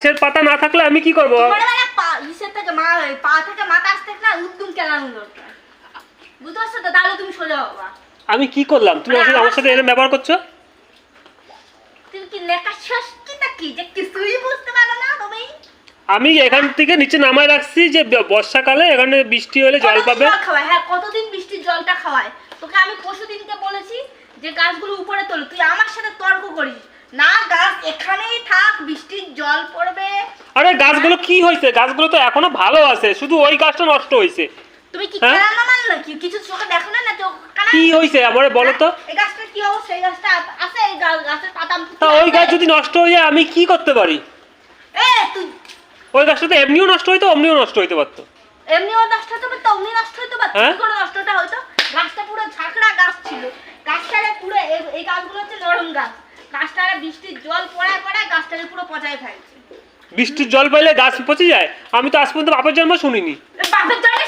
গাছের পাতা না থাকলে আমি কি করব? পা থেকে মাথা আসতে না উদ্যম কেলানো দরকার। বুঝতে পারছো তো? তাহলে তুমি সোজা হবা। আমি কি করলাম? তুমি আমার সাথে এরকম ব্যবহার করছো? তুমি কি লেখা ষষ্ঠীটা কি যে কিছুই বুঝতে পারো না তুমি? আমি এখান থেকে নিচে নামায় রাখছি যে বর্ষাকালে এখানে বৃষ্টি হলে জল পাবে। হ্যাঁ, কতদিন বৃষ্টির জলটা খাওয়ায়? তোকে আমি পরশুদিনকে বলেছি যে গাছগুলো উপরে তোল, তুই আমার সাথে তর্ক করিস না। গাছ এখানেই থাক, বৃষ্টির জল পড়বে। আরে গাছগুলো কি হয়েছে? গাছগুলো তো এখনো ভালো আছে, শুধু ওই গাছটা নষ্ট হয়েছে। তুমি কি খেলানো মান নাকি? কিছু চোখে দেখো না? চোখ কানা কি হয়েছে আমারে বলো তো? এই গাছটা কি অবস্থা? এই গাছটা আছে, এই গাছের পাতা তা ওই গাছ যদি নষ্ট হয়ে যায় আমি কি করতে পারি? তুই ওই গাছটা তো এমনিও নষ্ট হইতো, অমনিও নষ্ট হইতে পারতো। এমনিও নষ্ট হতে পারতো, অমনি নষ্ট হতে পারতো। কি করে নষ্টটা হইতো? গাছটা পুরো ঝাঁকড়া গাছ ছিল। গাছটারে পুরো এই গাছগুলো হচ্ছে নরম গাছ। গাছটারে বৃষ্টির জল পড়ায় গাছটারে পুরো পচায় ফেলছে। বৃষ্টির জল পাইলে গাছ পচে যায়? আমি তো আজ পর্যন্ত বাপের জন্ম শুনিনি। বাপের জন্মে